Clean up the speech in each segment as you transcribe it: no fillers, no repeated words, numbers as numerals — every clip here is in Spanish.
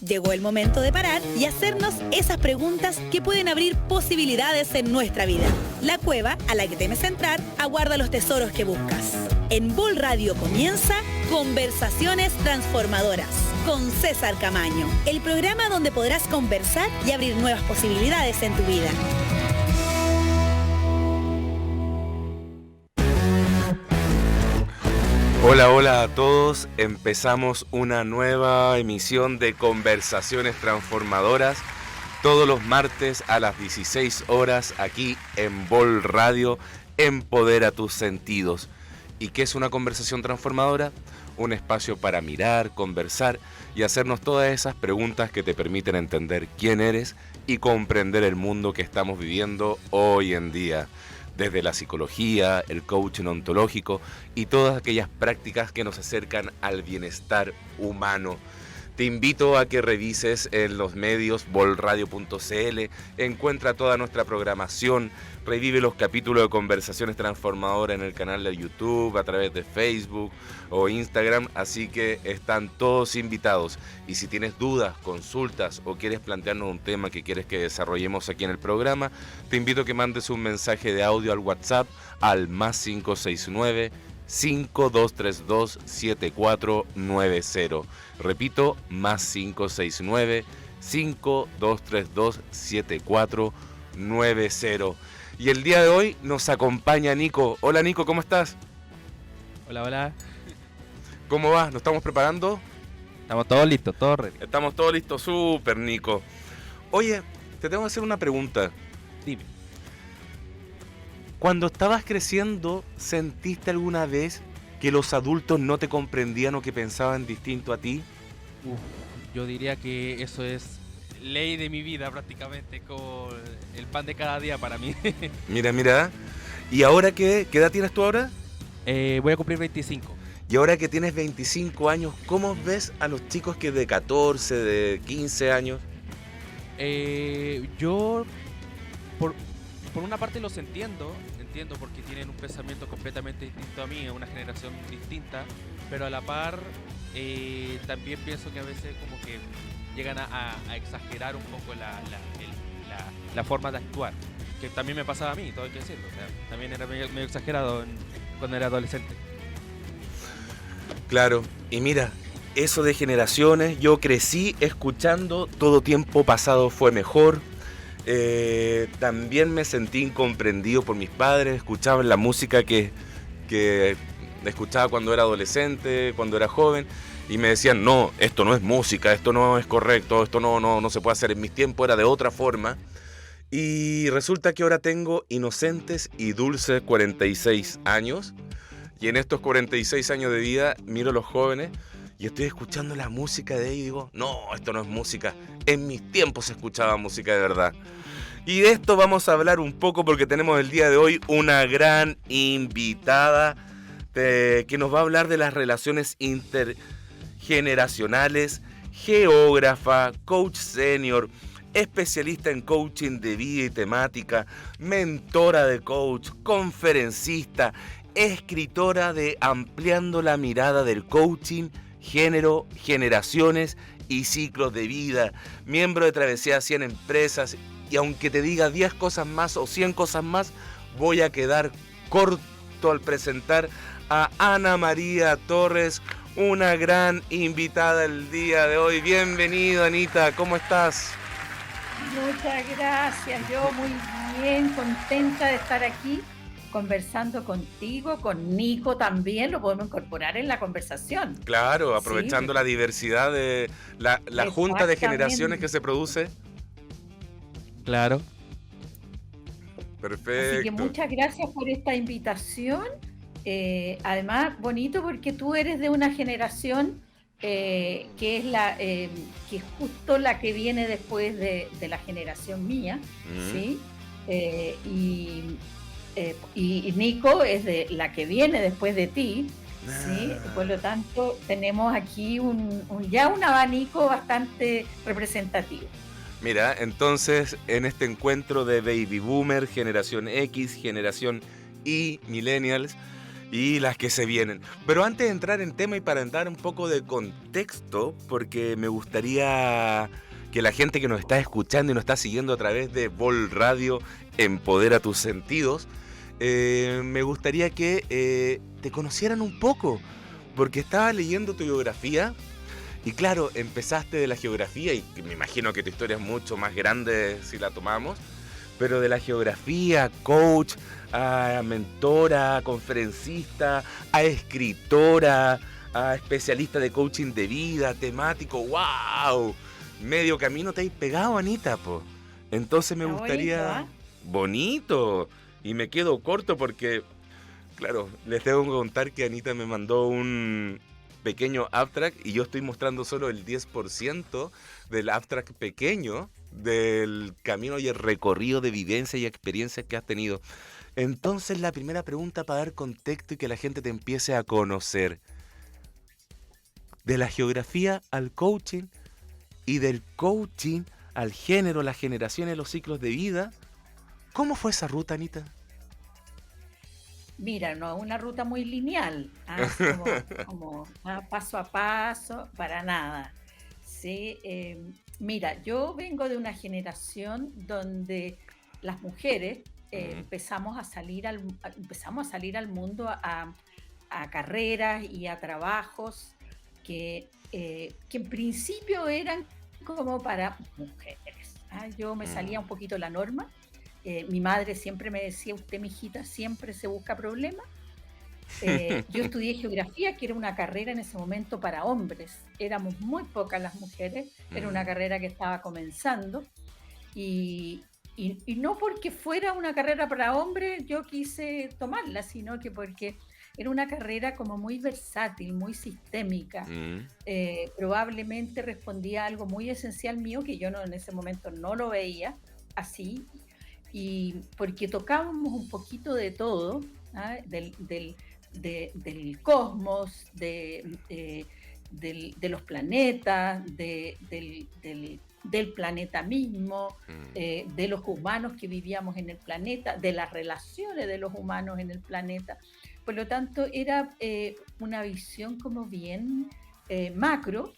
Llegó el momento de parar y hacernos esas preguntas que pueden abrir posibilidades en nuestra vida. La cueva a la que temes entrar aguarda los tesoros que buscas. En Vol Radio comienza Conversaciones Transformadoras con César Camaño, el programa donde podrás conversar y abrir nuevas posibilidades en tu vida. Hola a todos, empezamos una nueva emisión de Conversaciones Transformadoras todos los martes a las 16 horas aquí en Vol Radio. Empodera tus sentidos. ¿Y qué es una conversación transformadora? Un espacio para mirar, conversar y hacernos todas esas preguntas que te permiten entender quién eres y comprender el mundo que estamos viviendo hoy en día. Desde la psicología, el coaching ontológico y todas aquellas prácticas que nos acercan al bienestar humano. Te invito a que revises en los medios volradio.cl, encuentra toda nuestra programación, revive los capítulos de Conversaciones Transformadoras en el canal de YouTube, a través de Facebook o Instagram, así que están todos invitados. Y si tienes dudas, consultas o quieres plantearnos un tema que quieres que desarrollemos aquí en el programa, te invito a que mandes un mensaje de audio al WhatsApp al +569 5232-7490. Repito, +569 5232-7490. Y el día de hoy nos acompaña Nico. Hola Nico, ¿cómo estás? Hola. ¿Cómo vas? ¿Nos estamos preparando? Estamos todos listos, todos ready. Estamos todos listos, súper Nico. Oye, te tengo que hacer una pregunta. Dime. Cuando estabas creciendo, ¿sentiste alguna vez que los adultos no te comprendían o que pensaban distinto a ti? Yo diría que eso es ley de mi vida prácticamente, como el pan de cada día para mí. Mira. ¿Y ahora qué edad tienes tú ahora? Voy a cumplir 25. Y ahora que tienes 25 años, ¿cómo ves a los chicos que de 14, de 15 años? Yo, por una parte los entiendo porque tienen un pensamiento completamente distinto a mí, es una generación distinta, pero a la par también pienso que a veces como que llegan a exagerar un poco la forma de actuar, que también me pasaba a mí, todo hay que decirlo, o sea, también era medio exagerado cuando era adolescente. Claro, y mira, eso de generaciones, yo crecí escuchando todo tiempo pasado fue mejor. También me sentí incomprendido por mis padres, escuchaban la música que escuchaba cuando era adolescente, cuando era joven, y me decían, no, esto no es música, esto no es correcto, esto no se puede hacer, en mis tiempos era de otra forma. Y resulta que ahora tengo inocentes y dulces 46 años, y en estos 46 años de vida miro a los jóvenes y estoy escuchando la música de ellos y digo, no, esto no es música. En mis tiempos se escuchaba música de verdad. Y de esto vamos a hablar un poco porque tenemos el día de hoy una gran invitada que nos va a hablar de las relaciones intergeneracionales, geógrafa, coach senior, especialista en coaching de vida y temática, mentora de coach, conferencista, escritora de Ampliando la mirada del coaching, género, generaciones y ciclos de vida, miembro de Travesía 100 Empresas, y aunque te diga 10 cosas más o 100 cosas más, voy a quedar corto al presentar a Ana María Torres, una gran invitada el día de hoy. Bienvenida, Anita, ¿cómo estás? Muchas gracias, yo muy bien, contenta de estar aquí conversando contigo, con Nico también, lo podemos incorporar en la conversación. Claro, aprovechando la diversidad de la junta de generaciones que se produce. Claro. Perfecto. Así que muchas gracias por esta invitación. Además, bonito porque tú eres de una generación que es justo la que viene después de la generación mía, ¿sí? Y Nico es de la que viene después de ti, ¿sí? Por lo tanto, tenemos aquí un abanico bastante representativo. Mira, entonces, en este encuentro de Baby Boomer, Generación X, Generación Y, Millennials, y las que se vienen. Pero antes de entrar en tema y para dar un poco de contexto, porque me gustaría que la gente que nos está escuchando y nos está siguiendo a través de Vol Radio Empodera tus sentidos, me gustaría que te conocieran un poco, porque estaba leyendo tu biografía y claro, empezaste de la geografía y me imagino que tu historia es mucho más grande si la tomamos, pero de la geografía, coach, a mentora, a conferencista, a escritora, a especialista de coaching de vida, temático, ¡wow! Medio camino te has pegado, Anita, po. Entonces me Está gustaría... bonito, Bonito. Y me quedo corto porque, claro, les tengo que contar que Anita me mandó un pequeño abstract y yo estoy mostrando solo el 10% del abstract pequeño del camino y el recorrido de vivencia y experiencias que has tenido. Entonces la primera pregunta para dar contexto y que la gente te empiece a conocer. De la geografía al coaching y del coaching al género, las generaciones, los ciclos de vida. ¿Cómo fue esa ruta, Anita? Mira, no es una ruta muy lineal, paso a paso, para nada. Sí, mira, yo vengo de una generación donde las mujeres empezamos a salir al mundo a carreras y a trabajos que en principio eran como para mujeres. Yo me salía un poquito de la norma. Mi madre siempre me decía, usted, mijita, siempre se busca problemas. Yo estudié geografía, que era una carrera en ese momento para hombres. Éramos muy pocas las mujeres, era una carrera que estaba comenzando. Y no porque fuera una carrera para hombres yo quise tomarla, sino que porque era una carrera como muy versátil, muy sistémica. Probablemente respondía a algo muy esencial mío, que yo en ese momento no lo veía así. Y porque tocábamos un poquito de todo, del cosmos, de los planetas, del planeta mismo, de los humanos que vivíamos en el planeta, de las relaciones de los humanos en el planeta. Por lo tanto, era una visión como bien macro,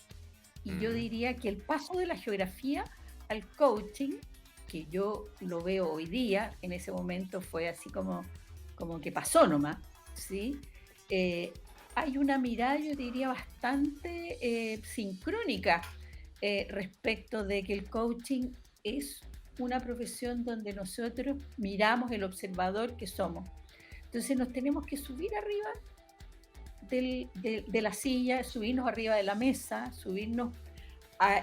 y yo diría que el paso de la geografía al coaching, que yo lo veo hoy día, en ese momento fue así como que pasó nomás, ¿sí? Hay una mirada, yo diría, bastante sincrónica respecto de que el coaching es una profesión donde nosotros miramos el observador que somos. Entonces nos tenemos que subir arriba de la silla, subirnos arriba de la mesa, subirnos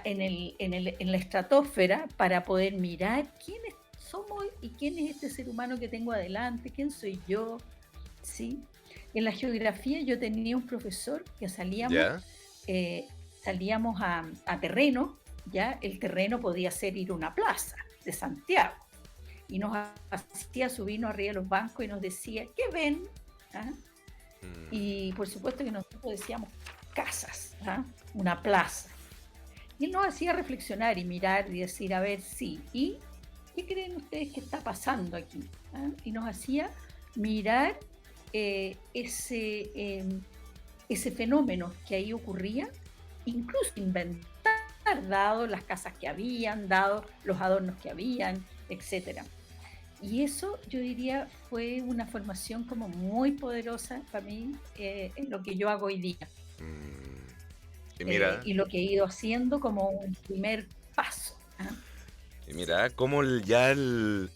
en la estratosfera para poder mirar quiénes somos y quién es este ser humano que tengo adelante, quién soy yo, ¿sí? En la geografía yo tenía un profesor que salíamos a terreno, ¿ya? El terreno podía ser ir a una plaza de Santiago y nos hacía subirnos arriba de los bancos y nos decía, ¿qué ven? Y por supuesto que nosotros decíamos casas, una plaza. Y él nos hacía reflexionar y mirar y decir, a ver, sí, ¿y qué creen ustedes que está pasando aquí? Y nos hacía mirar ese fenómeno que ahí ocurría, incluso inventar, dado las casas que habían, dado los adornos que habían, etc. Y eso, yo diría, fue una formación como muy poderosa para mí en lo que yo hago hoy día. Y mira, y lo que he ido haciendo como un primer paso. Y mira cómo ya el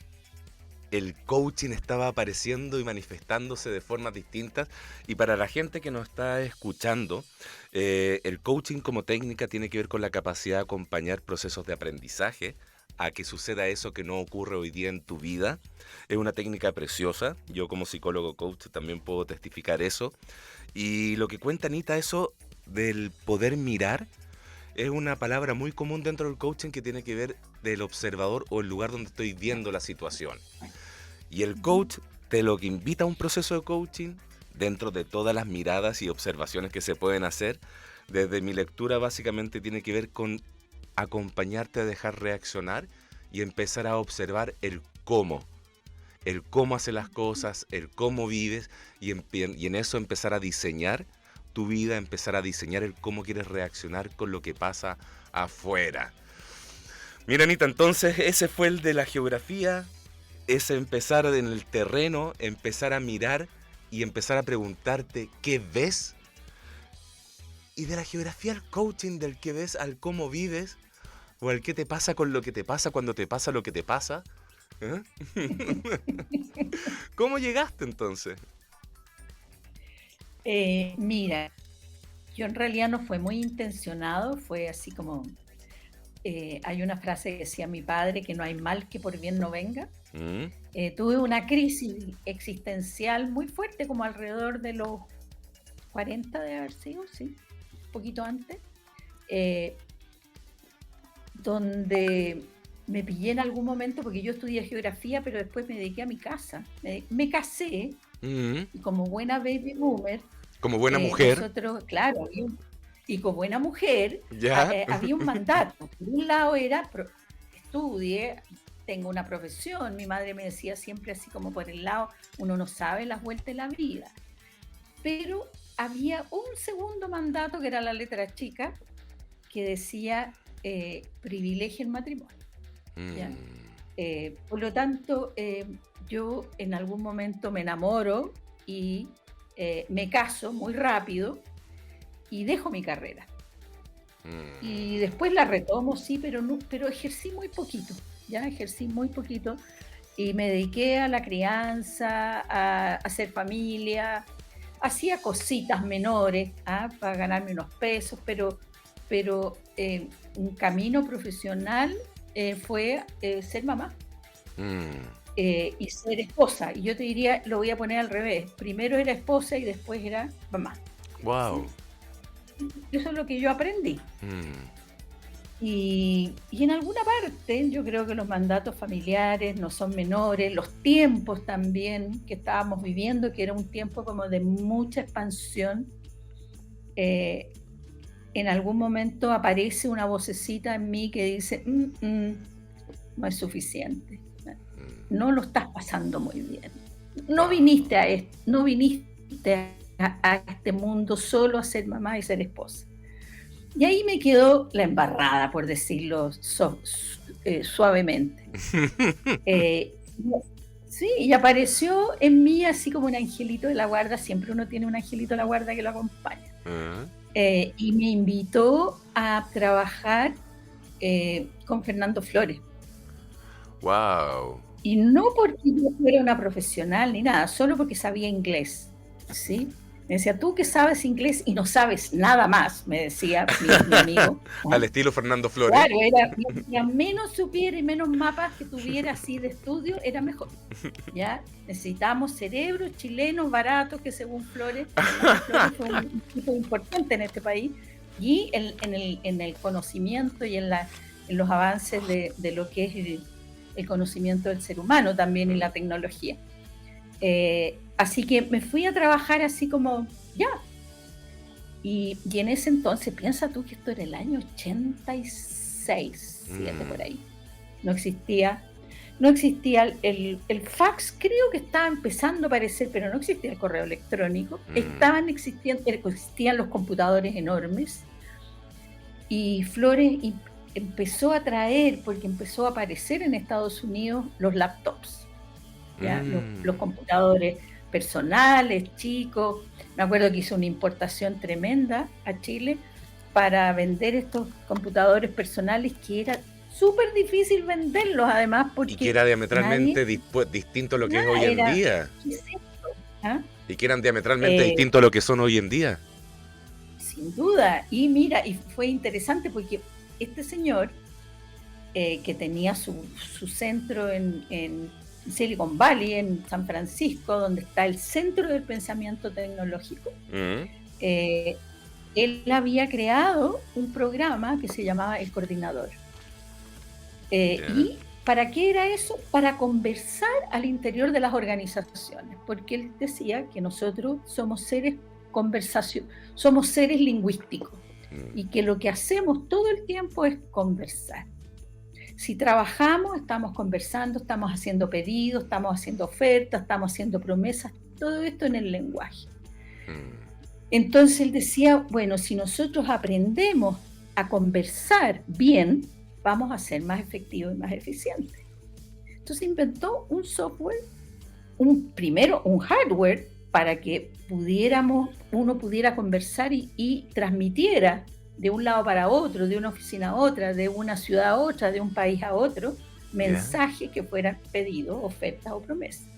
coaching estaba apareciendo y manifestándose de formas distintas. Y para la gente que nos está escuchando, el coaching como técnica tiene que ver con la capacidad de acompañar procesos de aprendizaje a que suceda eso que no ocurre hoy día en tu vida. Es una técnica preciosa. Yo como psicólogo coach también puedo testificar eso. Y lo que cuenta Anita, eso del poder mirar, es una palabra muy común dentro del coaching que tiene que ver del observador o el lugar donde estoy viendo la situación. Y el coach te lo que invita a un proceso de coaching dentro de todas las miradas y observaciones que se pueden hacer. Desde mi lectura básicamente tiene que ver con acompañarte a dejar reaccionar y empezar a observar el cómo. el cómo haces las cosas, el cómo vives y en eso empezar a diseñar tu vida, empezar a diseñar el cómo quieres reaccionar con lo que pasa afuera. Mira, Anita, entonces ese fue el de la geografía, es empezar en el terreno, empezar a mirar y empezar a preguntarte qué ves. Y de la geografía al coaching, del que ves al cómo vives, o al qué te pasa con lo que te pasa cuando te pasa lo que te pasa. ¿Eh? ¿Cómo llegaste entonces? Mira, yo en realidad no fue muy intencionado, fue así como, hay una frase que decía mi padre, que no hay mal que por bien no venga. ¿Mm? Tuve una crisis existencial muy fuerte, como alrededor de los 40 de haber sido, sí, un poquito antes, donde me pillé en algún momento, porque yo estudié geografía, pero después me dediqué a mi casa. Me casé, ¿Mm? y como buena baby boomer, Como buena mujer. nosotros, claro, y como buena mujer, Ya. había un mandato. Por un lado era, estudie, tengo una profesión. Mi madre me decía siempre así como por el lado, uno no sabe las vueltas de la vida. Pero había un segundo mandato, que era la letra chica, que decía privilegio el matrimonio. ¿Ya? Por lo tanto, yo en algún momento me enamoro y me caso muy rápido y dejo mi carrera. Y después la retomo, sí, pero ejercí muy poquito, ya ejercí muy poquito y me dediqué a la crianza, a hacer familia, hacía cositas menores para ganarme unos pesos, pero un camino profesional fue ser mamá. Y ser esposa. Y yo te diría, lo voy a poner al revés. Primero era esposa y después era mamá. Wow. Eso es lo que yo aprendí. Y en alguna parte yo creo que los mandatos familiares no son menores, los tiempos también que estábamos viviendo, que era un tiempo como de mucha expansión. En algún momento aparece una vocecita en mí que dice, no es suficiente. No lo estás pasando muy bien. No viniste a esto, no viniste a este mundo solo a ser mamá y ser esposa. Y ahí me quedó la embarrada, por decirlo suavemente. Sí, y apareció en mí así como un angelito de la guarda. Siempre uno tiene un angelito de la guarda que lo acompaña. Y me invitó a trabajar con Fernando Flores. Wow. Y no porque yo fuera una profesional ni nada, solo porque sabía inglés, ¿sí? Me decía, tú que sabes inglés y no sabes nada más, me decía mi amigo. Al estilo Fernando Flores. Claro, era menos supiera y menos mapas que tuviera así de estudio, era mejor. ¿Ya? Necesitamos cerebros chilenos baratos, que según Flores fue un tipo importante en este país, y en el conocimiento y en los avances de lo que es el conocimiento del ser humano también y la tecnología. Así que me fui a trabajar así como, ya. Y en ese entonces, piensa tú que esto era el año 86, 7 por ahí. No existía el fax, creo que estaba empezando a aparecer, pero no existía el correo electrónico. Existían los computadores enormes. Y Flores empezó a traer, porque empezó a aparecer en Estados Unidos los laptops, ¿ya? Los computadores personales, chicos. Me acuerdo que hizo una importación tremenda a Chile para vender estos computadores personales, que era súper difícil venderlos, además, porque... Y que era diametralmente distinto a lo que es hoy en día. Y que eran diametralmente distintos a lo que son hoy en día. Sin duda. Y mira, y fue interesante porque este señor, que tenía su centro en Silicon Valley, en San Francisco, donde está el centro del pensamiento tecnológico, él había creado un programa que se llamaba El Coordinador. ¿Y para qué era eso? Para conversar al interior de las organizaciones, porque él decía que nosotros somos seres somos seres lingüísticos, y que lo que hacemos todo el tiempo es conversar. Si trabajamos, estamos conversando, estamos haciendo pedidos, estamos haciendo ofertas, estamos haciendo promesas, todo esto en el lenguaje. Entonces él decía, bueno, si nosotros aprendemos a conversar bien, vamos a ser más efectivos y más eficientes. Entonces inventó un software, primero un hardware, para que uno pudiera conversar y transmitiera de un lado para otro, de una oficina a otra, de una ciudad a otra, de un país a otro, mensajes que fueran pedidos, ofertas o promesas.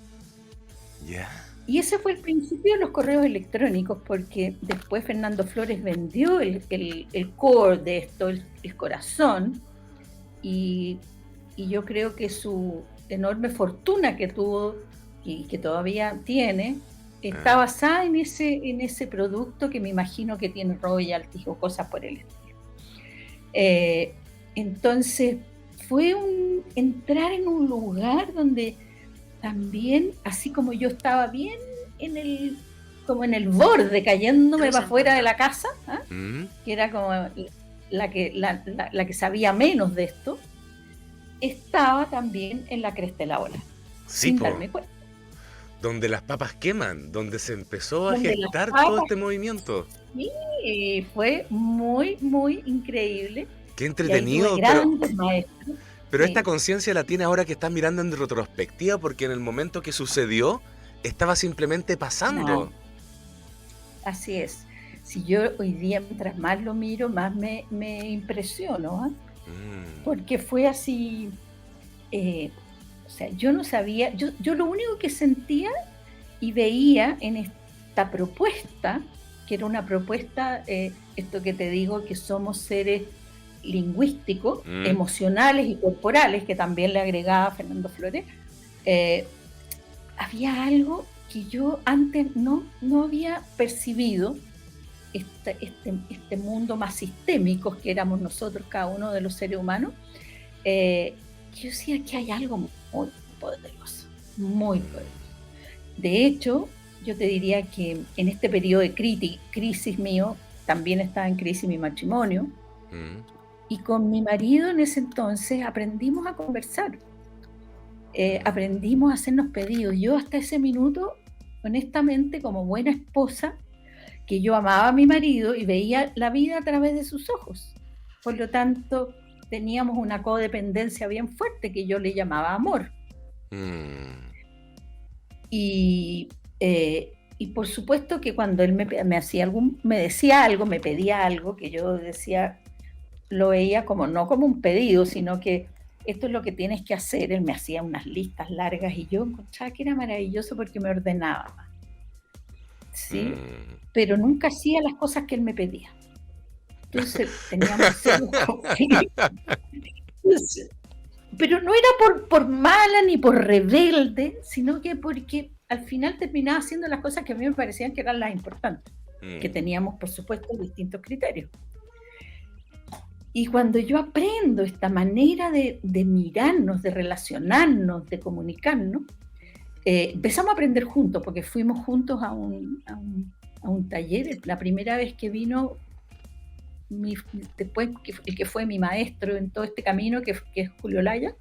Y ese fue el principio de los correos electrónicos, porque después Fernando Flores vendió el core de esto, el corazón, y yo creo que su enorme fortuna que tuvo y que todavía tiene, está basada en ese producto que me imagino que tiene royalties o cosas por el estilo. Entonces fue entrar en un lugar donde también, así como yo estaba bien como en el borde, cayéndome para afuera de la casa, que era como la que sabía menos de esto, estaba también en la cresta de la ola, sin darme cuenta. Donde las papas queman, donde se empezó a gestar todo este movimiento. Sí, fue muy, muy increíble. Qué entretenido. Pero esta conciencia la tiene ahora que estás mirando en retrospectiva, porque en el momento que sucedió, estaba simplemente pasando. Así es. Si yo hoy día, mientras más lo miro, más me impresiono, porque fue así. O sea, yo no sabía, yo lo único que sentía y veía en esta propuesta, que era una propuesta, esto que te digo, que somos seres lingüísticos, emocionales y corporales, que también le agregaba Fernando Flores, había algo que yo antes no había percibido, este mundo más sistémico que éramos nosotros, cada uno de los seres humanos. Yo decía que hay algo muy poderoso, muy poderoso. De hecho, yo te diría que en este periodo de crisis mío, también estaba en crisis mi matrimonio, y con mi marido en ese entonces aprendimos a conversar, aprendimos a hacernos pedidos. Yo hasta ese minuto, honestamente, como buena esposa, que yo amaba a mi marido y veía la vida a través de sus ojos. Por lo tanto, teníamos una codependencia bien fuerte que yo le llamaba amor. Y por supuesto que cuando él me decía algo, me pedía algo, que yo decía, lo veía como no como un pedido, sino que esto es lo que tienes que hacer. Él me hacía unas listas largas y yo encontraba que era maravilloso porque me ordenaba, ¿sí? Pero nunca hacía las cosas que él me pedía. Entonces teníamos pero no era por mala ni por rebelde, sino que porque al final terminaba haciendo las cosas que a mí me parecían que eran las importantes, que teníamos, por supuesto, distintos criterios. Y cuando yo aprendo esta manera de mirarnos, de relacionarnos, de comunicarnos, empezamos a aprender juntos, porque fuimos juntos a un taller. La primera vez que vino, después el que fue mi maestro en todo este camino, que es Julio Laya,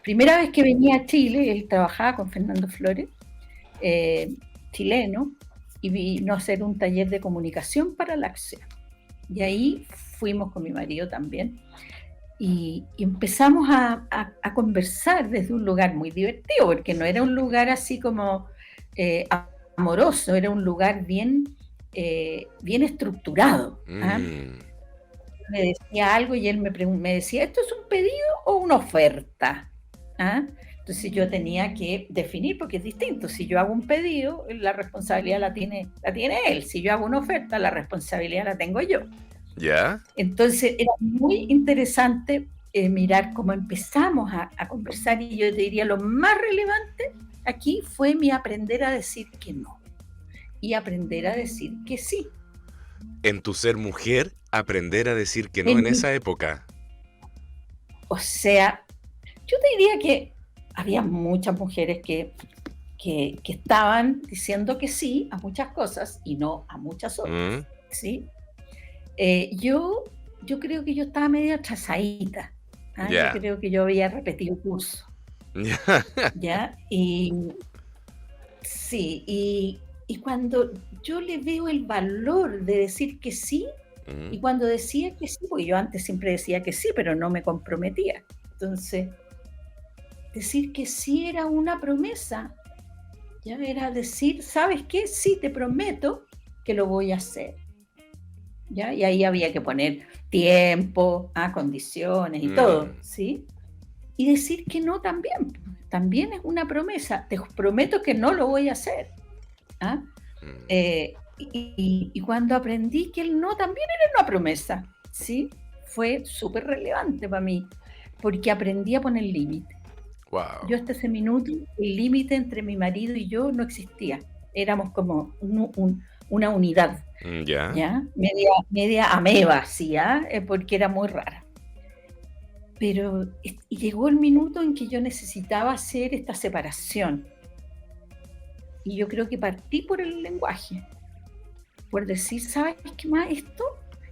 primera vez que venía a Chile, él trabajaba con Fernando Flores, chileno, y vino a hacer un taller de comunicación para la acción. Y ahí fuimos con mi marido también, y empezamos a conversar desde un lugar muy divertido, porque no era un lugar así como amoroso, era un lugar bien estructurado. Me decía algo y él me decía, ¿esto es un pedido o una oferta? Entonces yo tenía que definir, porque es distinto. Si yo hago un pedido, la responsabilidad la tiene él. Si yo hago una oferta, la responsabilidad la tengo yo. ¿Ya? Entonces era muy interesante mirar cómo empezamos a conversar, y yo te diría lo más relevante aquí fue mi aprender a decir que no y aprender a decir que sí. En tu ser mujer, aprender a decir que no en esa época. O sea, yo te diría que había muchas mujeres que estaban diciendo que sí a muchas cosas y no a muchas otras, ¿sí? Yo creo que yo estaba medio atrasadita, Yo Ya. creo que yo había repetido curso, Ya. ¿ya? Y sí, y cuando yo le veo el valor de decir que sí, y Mm, cuando decía que sí, porque yo antes siempre decía que sí, pero no me comprometía. Entonces, decir que sí era una promesa, ya era decir, ¿sabes qué? Sí, te prometo que lo voy a hacer, ¿ya? Y ahí había que poner tiempo, condiciones y todo, mm, ¿sí? Y decir que no también, también es una promesa. Te prometo que no lo voy a hacer. ¿Ah? mm. Y cuando aprendí que el no también era una promesa, ¿sí? Fue súper relevante para mí, porque aprendí a poner límite. Wow. Yo hasta ese minuto, el límite entre mi marido y yo no existía. Éramos como una unidad, Ya. ¿ya? Media ameba, ¿sí? Porque era muy rara. Pero y llegó el minuto en que yo necesitaba hacer esta separación. Y yo creo que partí por el lenguaje, por decir, ¿sabes qué más esto?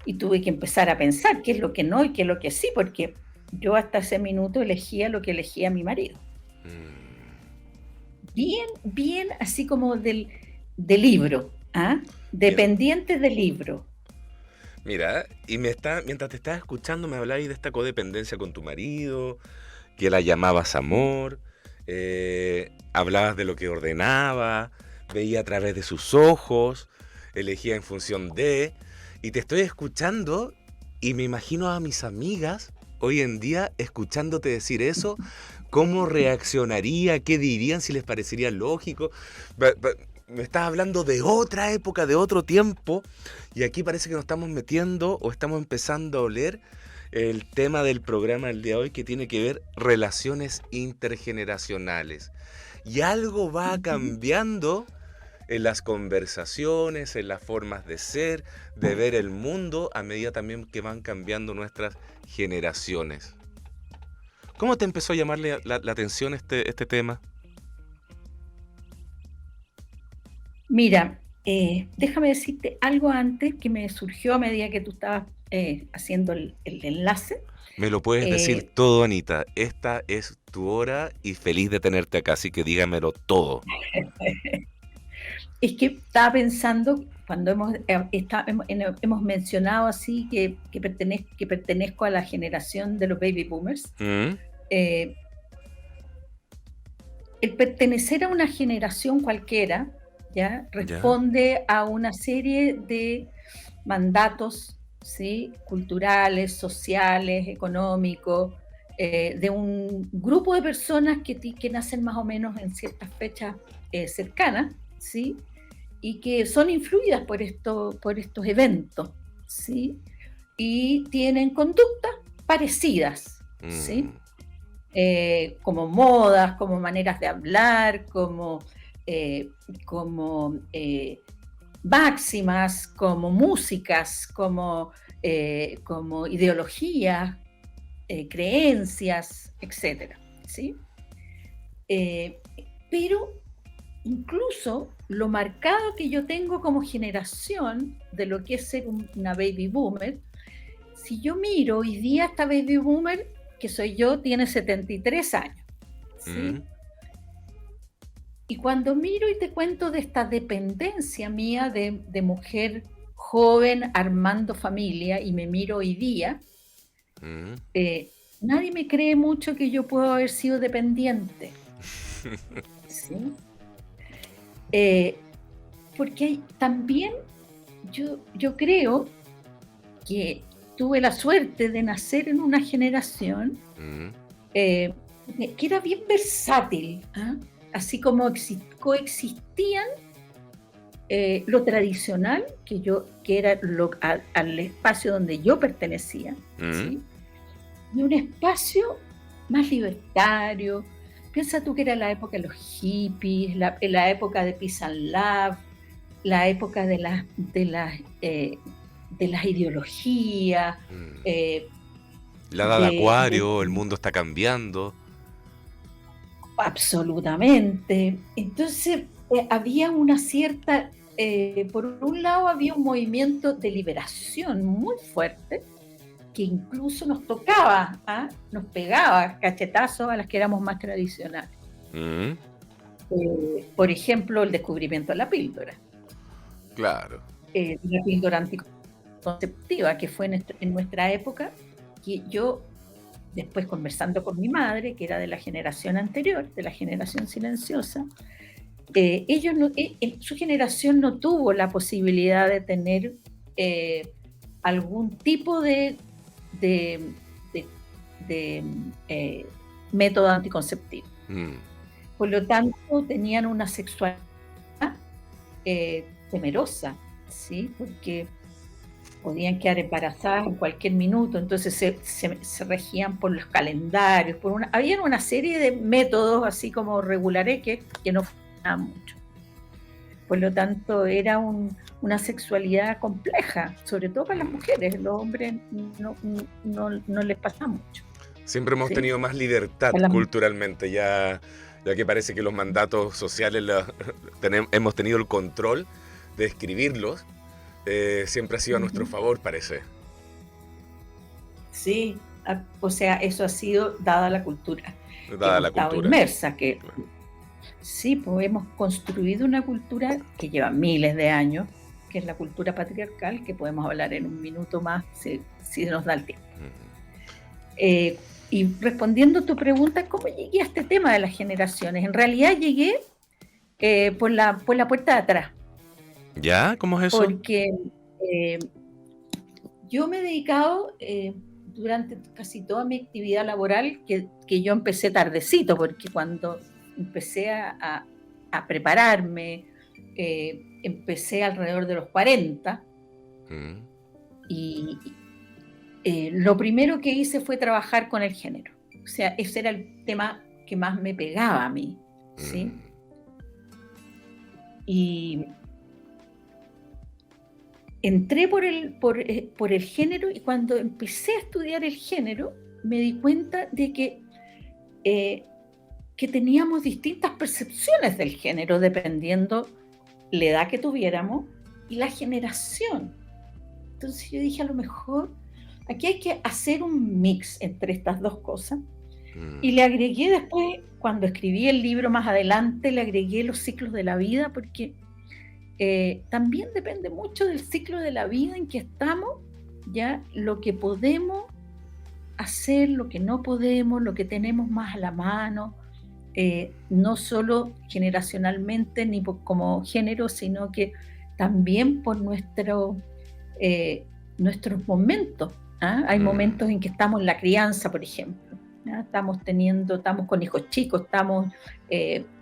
Y tuve que empezar a pensar qué es lo que no y qué es lo que sí, porque yo hasta ese minuto elegía lo que elegía mi marido. Mm, Bien, bien, así como del libro, Bien. dependiente del libro. Mira, mientras te estaba escuchando, me hablabas de esta codependencia con tu marido, que la llamabas amor, hablabas de lo que ordenaba, veía a través de sus ojos, elegía en función de, y te estoy escuchando y me imagino a mis amigas hoy en día escuchándote decir eso, cómo reaccionaría, qué dirían, si les parecería lógico. Me estás hablando de otra época, de otro tiempo, y aquí parece que nos estamos metiendo o estamos empezando a oler el tema del programa del día de hoy, que tiene que ver relaciones intergeneracionales. Y algo va Ujú. cambiando en las conversaciones, en las formas de ser, de ver el mundo, a medida también que van cambiando nuestras generaciones. ¿Cómo te empezó a llamarle la atención este tema? Mira, déjame decirte algo antes que me surgió a medida que tú estabas haciendo el enlace. Me lo puedes decir Eh, todo, Anita. Esta es tu hora y feliz de tenerte acá, así que dígamelo todo. Es que estaba pensando, cuando hemos mencionado así que pertenezco a la generación de los baby boomers, ¿Mm? eh, el pertenecer a una generación cualquiera, ¿ya? ¿Ya? Responde a una serie de mandatos, ¿sí? Culturales, sociales, económicos, de un grupo de personas que nacen más o menos en ciertas fechas cercanas, ¿sí? Y que son influidas por estos eventos, ¿sí? Y tienen conductas parecidas, ¿sí? Mm, Como modas, como maneras de hablar, eh, como máximas, como músicas, como ideologías, creencias, etcétera, ¿sí? Eh, pero incluso lo marcado que yo tengo como generación de lo que es ser una baby boomer, si yo miro hoy día esta baby boomer, que soy yo, tiene 73 años, mm, ¿sí? Y cuando miro y te cuento de esta dependencia mía de mujer joven armando familia y me miro hoy día, mm. eh, nadie me cree mucho que yo puedo haber sido dependiente, ¿sí? Eh, porque también yo creo que tuve la suerte de nacer en una generación Mm, eh, que era bien versátil, así como coexistían lo tradicional, que era al espacio donde yo pertenecía, mm. ¿sí? Y un espacio más libertario. Piensa tú que era la época de los hippies, la época de Peace and Love, la época de las ideologías, Mm. eh, La edad de de, de- Acuario, el mundo está cambiando. absolutamente. Entonces, había una cierta, por un lado había un movimiento de liberación muy fuerte, que incluso nos tocaba, ¿ah? Nos pegaba cachetazos a las que éramos más tradicionales. Por ejemplo, el descubrimiento de la píldora. Claro. La píldora anticonceptiva, que fue en nuestra época, que yo, después conversando con mi madre, que era de la generación anterior, de la generación silenciosa, su generación no tuvo la posibilidad de tener algún tipo de método anticonceptivo. Por lo tanto, tenían una sexualidad temerosa, ¿sí? Porque podían quedar embarazadas en cualquier minuto, entonces se regían por los calendarios, había una serie de métodos así como regulares que no funcionaban mucho. Por lo tanto, era una sexualidad compleja, sobre todo para las mujeres. Los hombres no les pasa mucho. Siempre hemos tenido más libertad culturalmente, ya que parece que los mandatos sociales hemos tenido el control de escribirlos. Siempre ha sido a nuestro favor, parece. Sí, o sea, eso ha sido dada la cultura. Dada la cultura. Inmersa, que sí, pues hemos construido una cultura que lleva miles de años, que es la cultura patriarcal, que podemos hablar en un minuto más si nos da el tiempo. Y respondiendo a tu pregunta, ¿cómo llegué a este tema de las generaciones? En realidad llegué por la puerta de atrás. ¿Ya? ¿Cómo es eso? Porque yo me he dedicado durante casi toda mi actividad laboral, que yo empecé tardecito, porque cuando empecé a prepararme, empecé alrededor de los 40, y lo primero que hice fue trabajar con el género. O sea, ese era el tema que más me pegaba a mí, ¿sí? Y entré por el género, y cuando empecé a estudiar el género me di cuenta de que teníamos distintas percepciones del género dependiendo la edad que tuviéramos y la generación. Entonces yo dije, a lo mejor aquí hay que hacer un mix entre estas dos cosas. Y le agregué después, cuando escribí el libro más adelante, le agregué los ciclos de la vida, porque también depende mucho del ciclo de la vida en que estamos, ya lo que podemos hacer, lo que no podemos, lo que tenemos más a la mano, no solo generacionalmente ni como género, sino que también por nuestros momentos. Hay momentos en que estamos en la crianza, por ejemplo, ¿ya? Estamos con hijos chicos,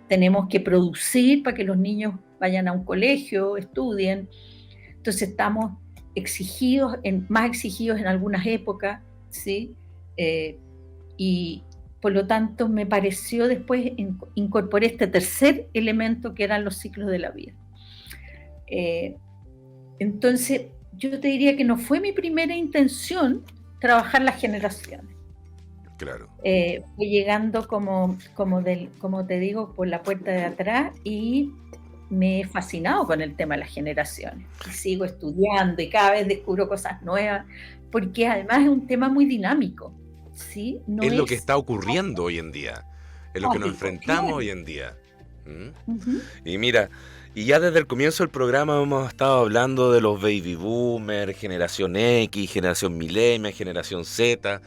tenemos que producir para que los niños vayan a un colegio, estudien. Entonces estamos más exigidos en algunas épocas, ¿sí? Y por lo tanto me pareció después incorporé este tercer elemento que eran los ciclos de la vida. Entonces yo te diría que no fue mi primera intención trabajar las generaciones. Claro. Fui llegando como te digo, por la puerta de atrás, y me he fascinado con el tema de las generaciones. Y sigo estudiando y cada vez descubro cosas nuevas, porque además es un tema muy dinámico, ¿sí? Es lo que está ocurriendo hoy en día, es lo que nos enfrentamos hoy en día. Y mira, y ya desde el comienzo del programa hemos estado hablando de los baby boomers, generación X, generación millennial, generación Z.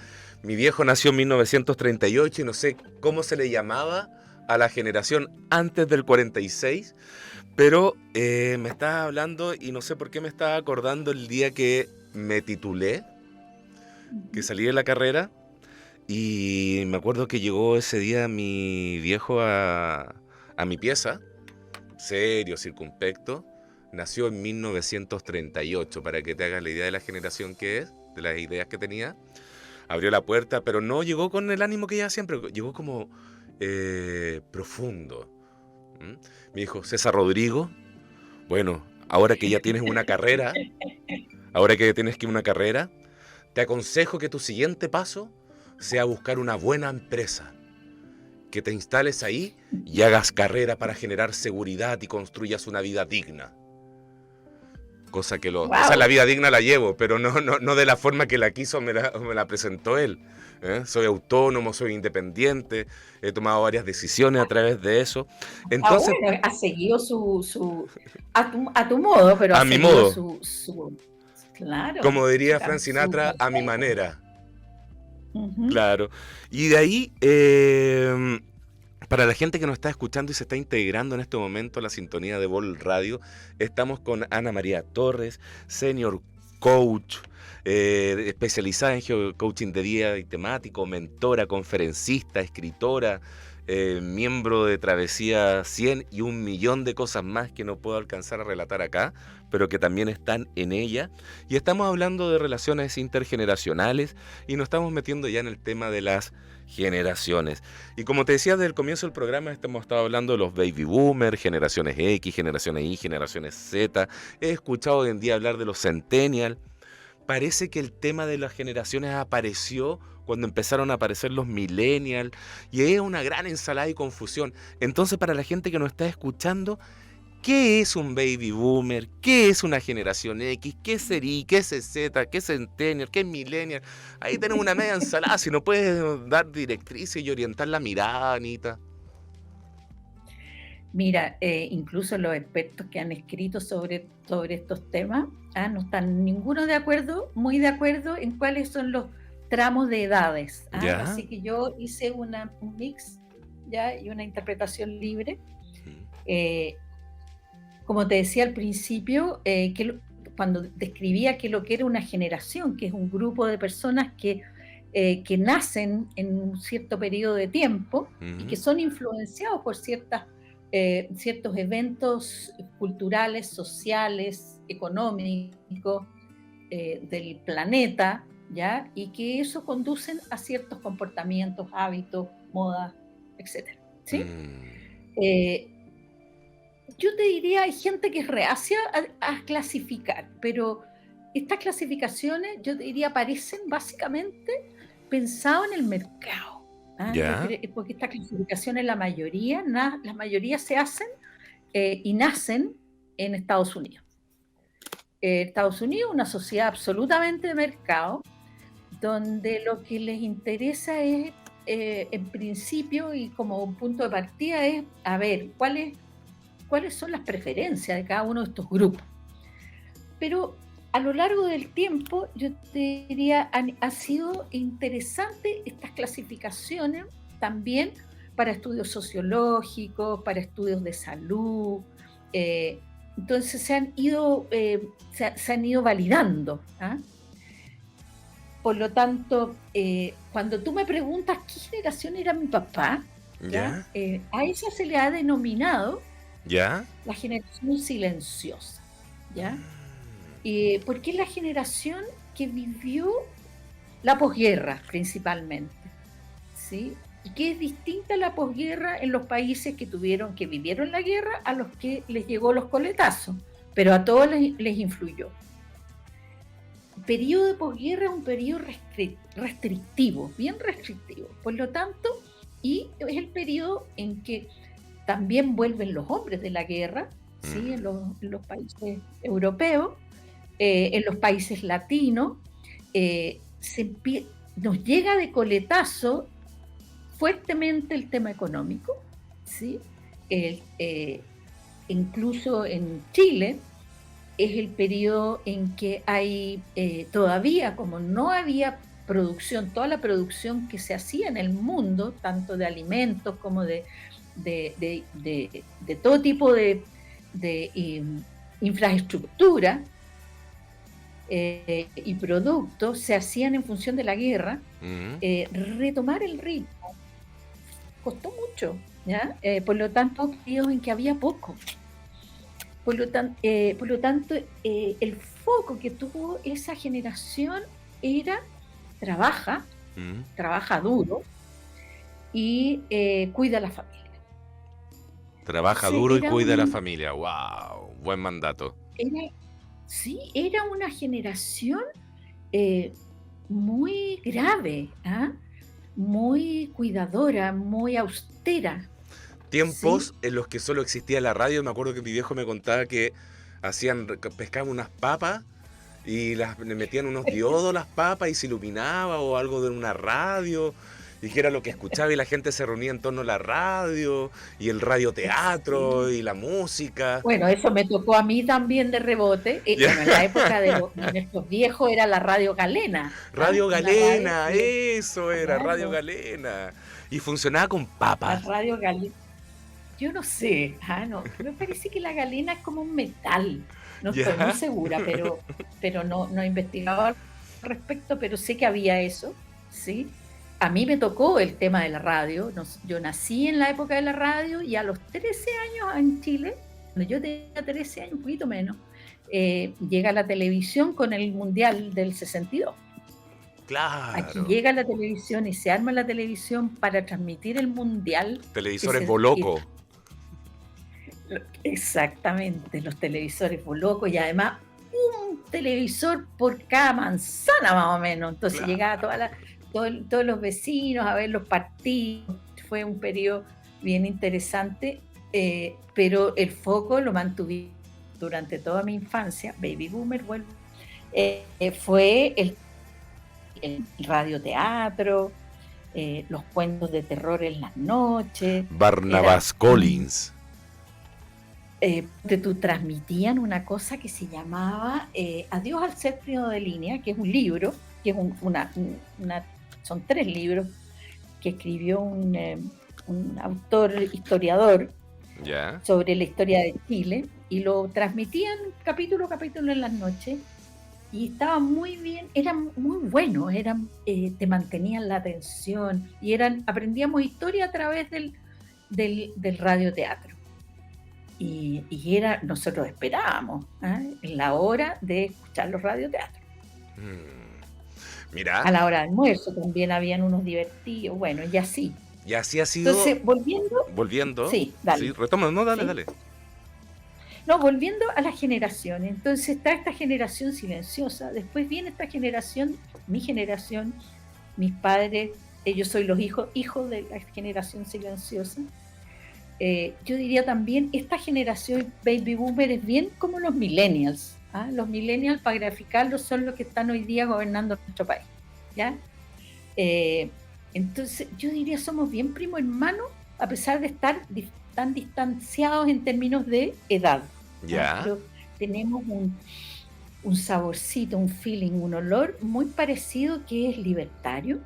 Mi viejo nació en 1938 y no sé cómo se le llamaba a la generación antes del 46, pero me estaba hablando y no sé por qué me estaba acordando el día que me titulé, que salí de la carrera, y me acuerdo que llegó ese día mi viejo a mi pieza, serio, circunspecto. Nació en 1938, para que te hagas la idea de la generación que es, de las ideas que tenía. Abrió la puerta, pero no llegó con el ánimo que ella siempre, llegó como profundo. Me dijo, César Rodrigo, bueno, ahora que ya tienes una carrera, te aconsejo que tu siguiente paso sea buscar una buena empresa, que te instales ahí y hagas carrera para generar seguridad y construyas una vida digna. cosa que o Wow. sea, la vida digna la llevo, pero no de la forma que la quiso, me la presentó él. Soy autónomo, soy independiente, he tomado varias decisiones a través de eso. Entonces, Bueno, has seguido a tu modo, pero a has mi seguido modo, claro, como diría Frank su Sinatra, a mi consejo. manera. Ujú. Claro. Y de ahí, para la gente que nos está escuchando y se está integrando en este momento a la sintonía de Vol Radio, estamos con Ana María Torres, senior coach, especializada en coaching de día y temático, mentora, conferencista, escritora, miembro de Travesía 100 y 1.000.000 de cosas más que no puedo alcanzar a relatar acá, pero que también están en ella. Y estamos hablando de relaciones intergeneracionales y nos estamos metiendo ya en el tema de las generaciones. Y como te decía desde el comienzo del programa, hemos estado hablando de los baby boomers, generaciones X, generaciones Y, generaciones Z. He escuchado hoy en día hablar de los centennial. Parece que el tema de las generaciones apareció cuando empezaron a aparecer los millennials y es una gran ensalada y confusión. Entonces, para la gente que nos está escuchando, ¿qué es un baby boomer? ¿Qué es una generación X? ¿Qué es Y? ¿Qué es Z? ¿Qué es centennial? ¿Qué es millennial? Ahí tenemos una media ensalada, si no puedes dar directrices y orientar la mirada, Anita. Mira, incluso los expertos que han escrito sobre estos temas, no están ninguno muy de acuerdo en cuáles son los tramos de edades. ¿Ya? Así que yo hice un mix, ¿ya? Y una interpretación libre. Como te decía al principio, cuando describía que lo que era una generación, que es un grupo de personas que nacen en un cierto periodo de tiempo y que son influenciados por ciertos eventos culturales, sociales, económicos del planeta, ¿ya? Y que eso conducen a ciertos comportamientos, hábitos, modas, etc. ¿Sí? Yo te diría, hay gente que es reacia a clasificar, pero estas clasificaciones, yo te diría, parecen básicamente pensadas en el mercado. ¿Ya? Porque estas clasificaciones, la mayoría se hacen y nacen en Estados Unidos. Estados Unidos es una sociedad absolutamente de mercado, donde lo que les interesa es, en principio y como un punto de partida, es a ver cuáles son las preferencias de cada uno de estos grupos. Pero a lo largo del tiempo, yo te diría, ha sido interesante estas clasificaciones también para estudios sociológicos, para estudios de salud. Entonces se han ido validando. Por lo tanto, cuando tú me preguntas qué generación era mi papá, ¿Ya? a ella se le ha denominado ¿Ya? la generación silenciosa, ¿ya? Porque es la generación que vivió la posguerra principalmente, ¿sí? Y que es distinta a la posguerra en los países que vivieron la guerra a los que les llegó los coletazos, pero a todos les influyó. El periodo de posguerra es un periodo restrictivo, bien restrictivo, por lo tanto, y es el periodo en que también vuelven los hombres de la guerra, ¿sí? En los países europeos, en los países latinos, nos llega de coletazo fuertemente el tema económico, ¿sí? Incluso en Chile es el periodo en que hay todavía, como no había producción, toda la producción que se hacía en el mundo, tanto de alimentos como de todo tipo de infraestructura y productos se hacían en función de la guerra. Retomar el ritmo costó mucho, ¿ya? Por lo tanto, periodos en que había poco. Por lo tanto, el foco que tuvo esa generación era trabaja duro y cuida a la familia. Trabaja duro y cuida a la familia. ¡Wow! Buen mandato. Era una generación muy grave, muy cuidadora, muy austera. Tiempos en los que solo existía la radio. Me acuerdo que mi viejo me contaba que pescaban unas papas y le metían unos diodos a las papas y se iluminaba o algo de una radio. Y que era lo que escuchaba y la gente se reunía en torno a la radio y el radioteatro y la música. Bueno, eso me tocó a mí también de rebote. Bueno, en la época de nuestros viejos era la Radio Galena. Radio Galena, radio, eso era, claro. Radio Galena. Y funcionaba con papas. La Radio Galena. Yo no sé, no, me parece que la galena es como un metal. No estoy muy segura, pero no he investigado al respecto, pero sé que había eso, ¿sí? A mí me tocó el tema de la radio. Yo nací en la época de la radio y a los 13 años en Chile, cuando yo tenía 13 años, un poquito menos, llega la televisión con el Mundial del 62. Claro. Aquí llega la televisión y se arma la televisión para transmitir el Mundial. Televisores Boloco. Exactamente, los televisores Boloco y además un televisor por cada manzana más o menos. Entonces llegaba todos los vecinos a ver los partidos. Fue un periodo bien interesante, pero el foco lo mantuve durante toda mi infancia. Baby Boomer, bueno, fue el radioteatro, los cuentos de terror en las noches. Barnabas Collins. Tú transmitían una cosa que se llamaba Adiós al séptimo de línea, que es un libro, que es son 3 libros que escribió un autor historiador sobre la historia de Chile, y lo transmitían capítulo a capítulo en las noches, y estaba muy bien, eran muy buenos, te mantenían la atención, y aprendíamos historia a través del radioteatro. Y nosotros esperábamos en la hora de escuchar los radioteatros. Mira. A la hora de almuerzo también habían unos divertidos, bueno, y así. Y así ha sido. Entonces, volviendo. Sí, dale. Sí, retoma, no, dale, dale. No, volviendo a las generaciones. Entonces está esta generación silenciosa, después viene esta generación, mi generación, mis padres, yo soy los hijos de la generación silenciosa. Yo diría también, esta generación baby boomer es bien como los millennials. Los millennials, para graficarlos, son los que están hoy día gobernando nuestro país, ¿ya? Entonces, yo diría somos bien primo hermano, a pesar de estar tan distanciados en términos de edad. ¿Ya? Pero tenemos un saborcito, un feeling, un olor muy parecido, que es libertario,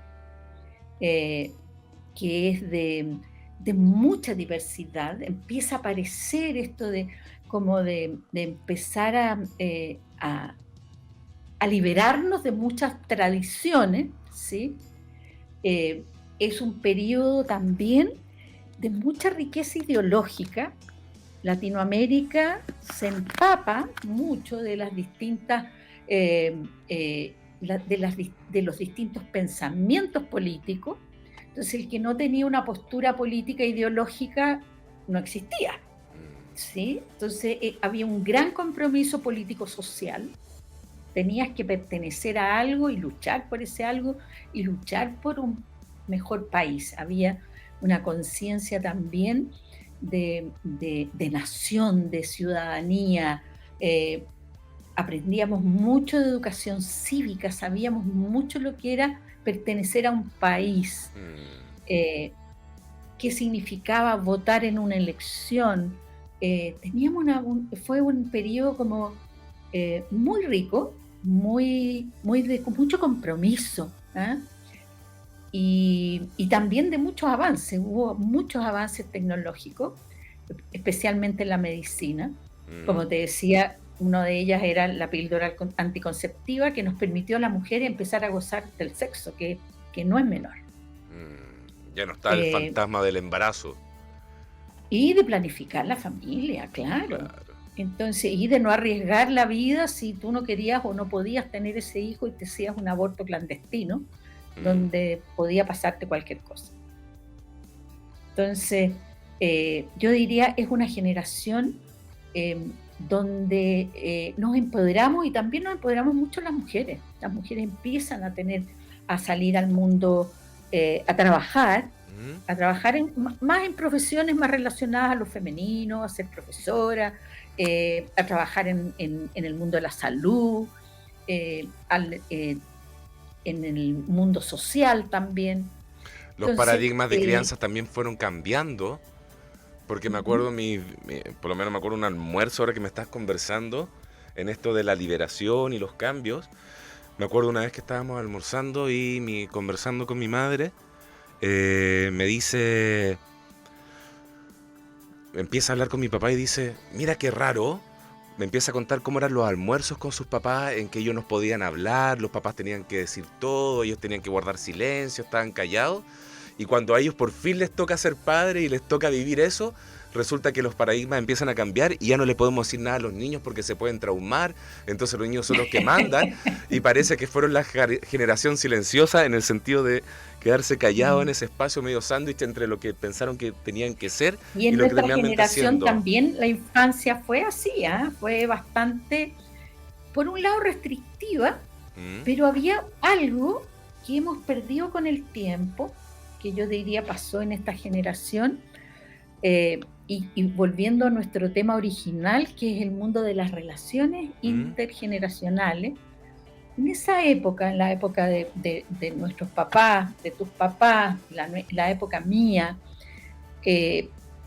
que es de mucha diversidad. Empieza a aparecer esto de empezar a liberarnos de muchas tradiciones, ¿sí? Es un periodo también de mucha riqueza ideológica. Latinoamérica se empapa mucho de las distintas de los distintos pensamientos políticos. Entonces, el que no tenía una postura política ideológica no existía, ¿sí? Entonces, había un gran compromiso político-social. Tenías que pertenecer a algo y luchar por ese algo y luchar por un mejor país. Había una conciencia también de nación, de ciudadanía. Aprendíamos mucho de educación cívica, sabíamos mucho lo que era pertenecer a un país, qué significaba votar en una elección. Fue un periodo como muy rico, con mucho compromiso, y también de muchos avances. Hubo muchos avances tecnológicos, especialmente en la medicina. Como te decía, una de ellas era la píldora anticonceptiva, que nos permitió a la mujer empezar a gozar del sexo, que no es menor. Ya no está el fantasma del embarazo. Y de planificar la familia, claro. Entonces, y de no arriesgar la vida si tú no querías o no podías tener ese hijo y te hacías un aborto clandestino, donde podía pasarte cualquier cosa. Entonces, yo diría, es una generación donde nos empoderamos, y también nos empoderamos mucho las mujeres. Las mujeres empiezan a salir al mundo a trabajar, a trabajar más en profesiones más relacionadas a lo femenino, a ser profesora, a trabajar en el mundo de la salud, en el mundo social también. Los Entonces, paradigmas de crianza también fueron cambiando, porque me acuerdo, por lo menos me acuerdo un almuerzo ahora que me estás conversando, en esto de la liberación y los cambios. Me acuerdo una vez que estábamos almorzando y conversando con mi madre, me dice, empieza a hablar con mi papá y dice, mira qué raro. Me empieza a contar cómo eran los almuerzos con sus papás, en que ellos no podían hablar, los papás tenían que decir todo, ellos tenían que guardar silencio, estaban callados. Y cuando a ellos por fin les toca ser padres y les toca vivir eso, resulta que los paradigmas empiezan a cambiar y ya no le podemos decir nada a los niños porque se pueden traumar. Entonces los niños son los que mandan y parece que fueron la generación silenciosa en el sentido de quedarse callados en ese espacio medio sándwich entre lo que pensaron que tenían que ser y en lo que nuestra terminaron generación siendo. también la infancia fue así, fue bastante, por un lado, restrictiva, pero había algo que hemos perdido con el tiempo, que yo diría pasó en esta generación, y volviendo a nuestro tema original, que es el mundo de las relaciones intergeneracionales. En esa época, en la época de nuestros papás, de tus papás, la época mía,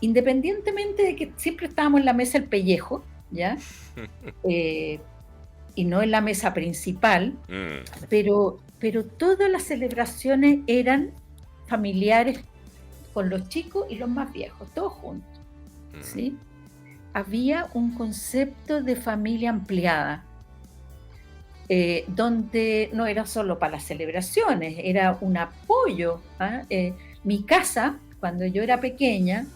independientemente de que siempre estábamos en la mesa del pellejo, ¿ya? Y no en la mesa principal, pero todas las celebraciones eran familiares, con los chicos y los más viejos, todos juntos, ¿sí? Había un concepto de familia ampliada, donde no era solo para las celebraciones, era un apoyo. Mi casa, cuando yo era pequeña,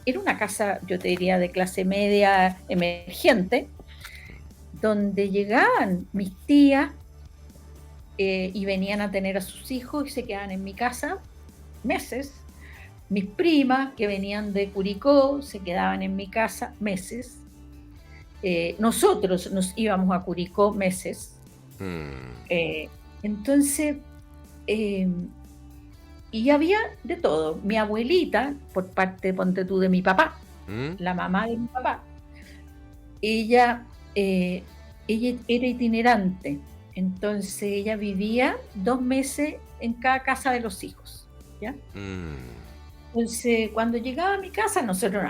era una casa, yo te diría, de clase media emergente, donde llegaban mis tías y venían a tener a sus hijos y se quedaban en mi casa meses. Mis primas que venían de Curicó se quedaban en mi casa meses. Nosotros nos íbamos a Curicó meses. Entonces, y había de todo. Mi abuelita, por parte, ponte tú, de mi papá, la mamá de mi papá, ella era itinerante. Entonces ella vivía 2 meses en cada casa de los hijos, ¿ya? Entonces, cuando llegaba a mi casa, a nosotros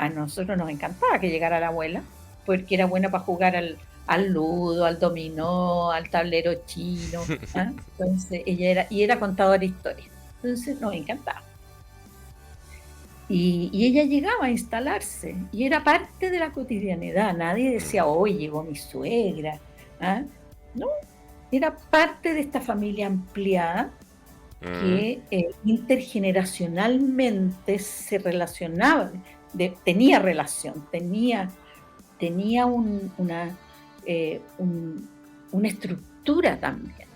nos encantaba que llegara la abuela, porque era buena para jugar al ludo, al dominó, al tablero chino. Entonces, ella era contadora de historias. Entonces, nos encantaba. Y ella llegaba a instalarse, y era parte de la cotidianidad. Nadie decía, hoy llegó mi suegra. No, era parte de esta familia ampliada que intergeneracionalmente se relacionaba, tenía relación, tenía una estructura también,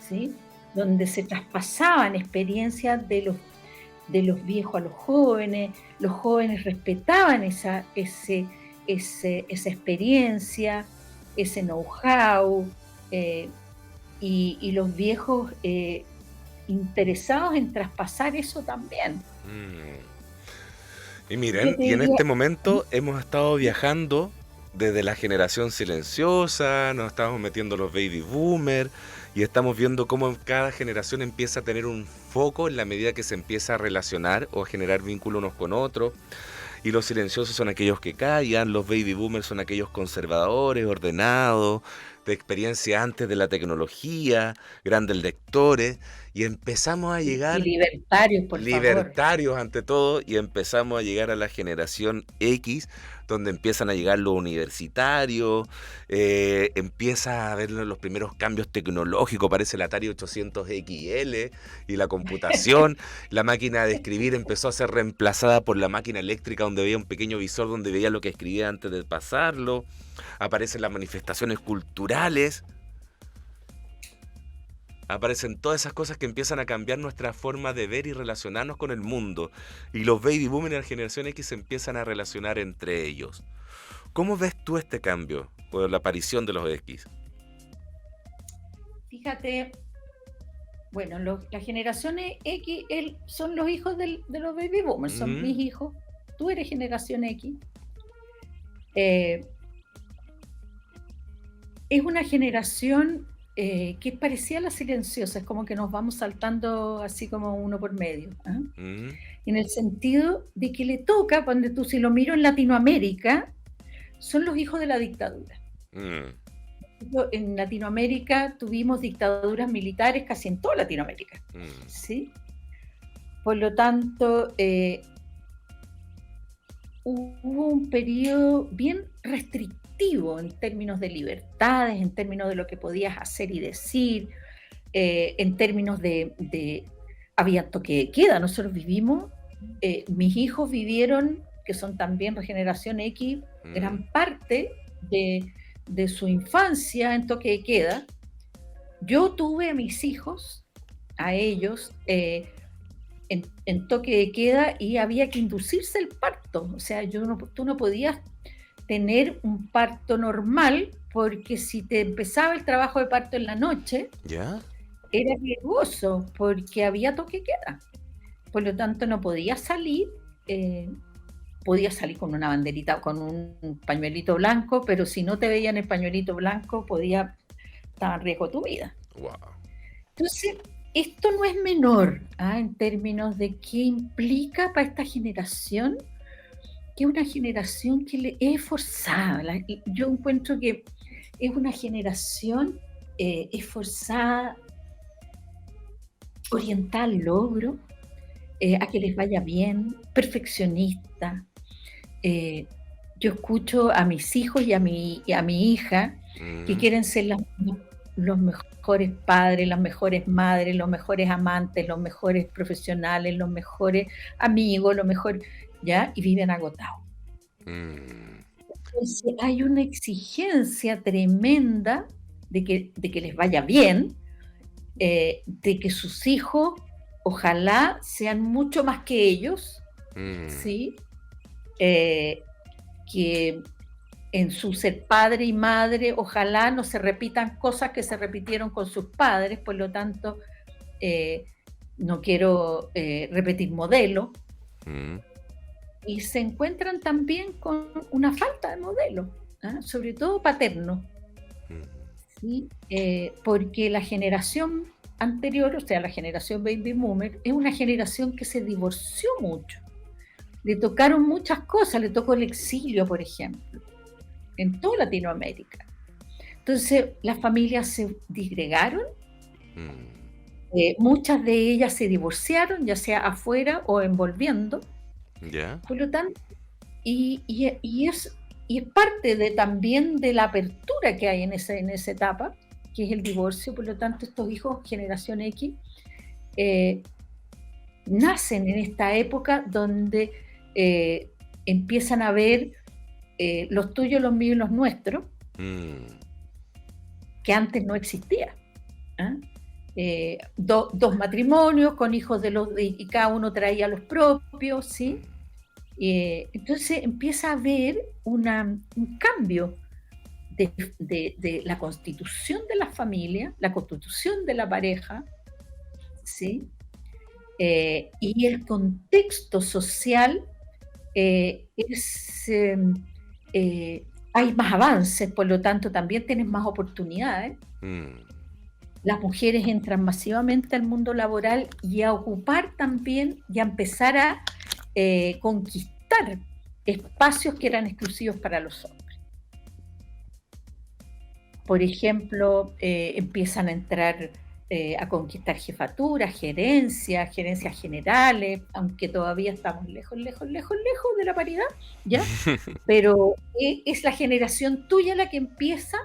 ¿sí? Donde se traspasaban experiencias de los viejos a los jóvenes respetaban esa experiencia, ese know-how, y los viejos interesados en traspasar eso también. Y miren, y en este momento hemos estado viajando desde la generación silenciosa, nos estamos metiendo los baby boomers y estamos viendo cómo cada generación empieza a tener un foco en la medida que se empieza a relacionar o a generar vínculos unos con otros. Y los silenciosos son aquellos que callan, los baby boomers son aquellos conservadores, ordenados, de experiencia antes de la tecnología, grandes lectores, y empezamos a llegar... Y libertarios, por libertarios favor. Ante todo, y empezamos a llegar a la generación X, donde empiezan a llegar los universitarios, empieza a haber los primeros cambios tecnológicos, aparece el Atari 800 XL y la computación, la máquina de escribir empezó a ser reemplazada por la máquina eléctrica, donde veía un pequeño visor donde veía lo que escribía antes de pasarlo, aparecen las manifestaciones culturales, aparecen todas esas cosas que empiezan a cambiar nuestra forma de ver y relacionarnos con el mundo. Y los baby boomers y la generación X se empiezan a relacionar entre ellos. ¿Cómo ves tú este cambio o la aparición de los X? Fíjate, Bueno, la generación X son los hijos de los baby boomers, son mis hijos. Tú eres generación X. Es una generación que es parecida a la silenciosa, es como que nos vamos saltando así como uno por medio. En el sentido de que le toca, cuando tú, si lo miro en Latinoamérica, son los hijos de la dictadura. En Latinoamérica tuvimos dictaduras militares casi en toda Latinoamérica, ¿sí? Por lo tanto, hubo un periodo bien restrictivo en términos de libertades, en términos de lo que podías hacer y decir, en términos de había toque de queda. Nosotros vivimos, mis hijos vivieron, que son también generación X, gran parte de su infancia en toque de queda. Yo tuve a mis hijos, a ellos, en toque de queda, y había que inducirse el parto. O sea, tú no podías tener un parto normal, porque si te empezaba el trabajo de parto en la noche, ¿Ya? era riesgoso, porque había toque de queda. Por lo tanto, no podías salir. Podías salir con una banderita, con un pañuelito blanco, pero si no te veían el pañuelito blanco, estaba en riesgo tu vida. Wow. Entonces, esto no es menor, en términos de qué implica para esta generación, que es una generación que es forzada. Yo encuentro que es una generación esforzada, orientada al logro, a que les vaya bien, perfeccionista. Yo escucho a mis hijos y a mi hija que quieren ser los mejores padres, las mejores madres, los mejores amantes, los mejores profesionales, los mejores amigos, ¿ya? Y viven agotados. Entonces hay una exigencia tremenda de que les vaya bien, de que sus hijos ojalá sean mucho más que ellos, ¿sí? Que en su ser padre y madre, ojalá no se repitan cosas que se repitieron con sus padres. Por lo tanto, no quiero repetir modelo. Y se encuentran también con una falta de modelo, sobre todo paterno, ¿sí? Porque la generación anterior, o sea, la generación baby boomer, es una generación que se divorció mucho. Le tocaron muchas cosas, le tocó el exilio, por ejemplo, en toda Latinoamérica. Entonces, las familias se disgregaron, muchas de ellas se divorciaron, ya sea afuera o envolviendo. ¿Ya? Por lo tanto, y es parte también de la apertura que hay en esa etapa, que es el divorcio. Por lo tanto, estos hijos, generación X, nacen en esta época donde empiezan a ver los tuyos, los míos y los nuestros, que antes no existía. Dos matrimonios con hijos y cada uno traía los propios, ¿sí? Entonces empieza a haber un cambio de la constitución de la familia, la constitución de la pareja, ¿sí? Y el contexto social hay más avances, por lo tanto también tienes más oportunidades. Las mujeres entran masivamente al mundo laboral y a ocupar también y a empezar a conquistar espacios que eran exclusivos para los hombres. Por ejemplo, empiezan a entrar a conquistar jefaturas, gerencias generales, aunque todavía estamos lejos de la paridad, ¿ya? Pero es la generación tuya la que empieza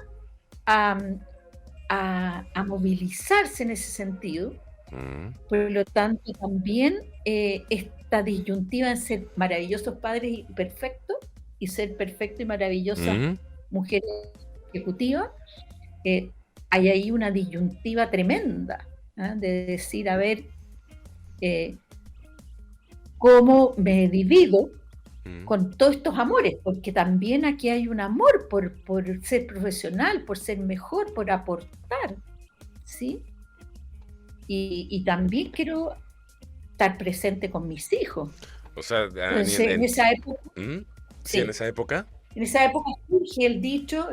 a movilizarse en ese sentido. Por lo tanto, también esta disyuntiva en ser maravillosos padres y perfectos, y ser perfecto y maravillosa mujer ejecutiva, hay ahí una disyuntiva tremenda, de decir, a ver, ¿cómo me divido con todos estos amores? Porque también aquí hay un amor por ser profesional, por ser mejor, por aportar, ¿sí? y también quiero estar presente con mis hijos. O sea, Entonces, en esa época, ¿Mm? Sí, en sí, esa época. en esa época surge el dicho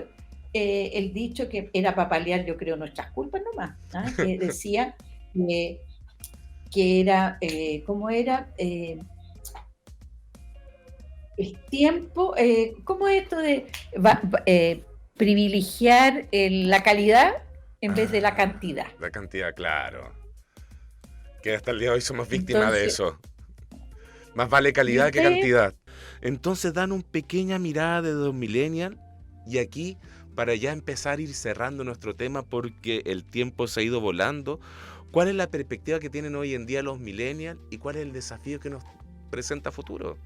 que era para paliar, yo creo, nuestras culpas nomás, ¿ah? Que decía que, que era, ¿cómo era? El tiempo, ¿cómo es esto de privilegiar la calidad en vez de la cantidad? La cantidad, claro. Que hasta el día de hoy somos víctimas de Entonces, eso. Más vale calidad que ¿viste? cantidad. Entonces dan una pequeña mirada de los millennials y aquí para ya empezar a ir cerrando nuestro tema porque el tiempo se ha ido volando. ¿Cuál es la perspectiva que tienen hoy en día los millennials y cuál es el desafío que nos presenta a futuro?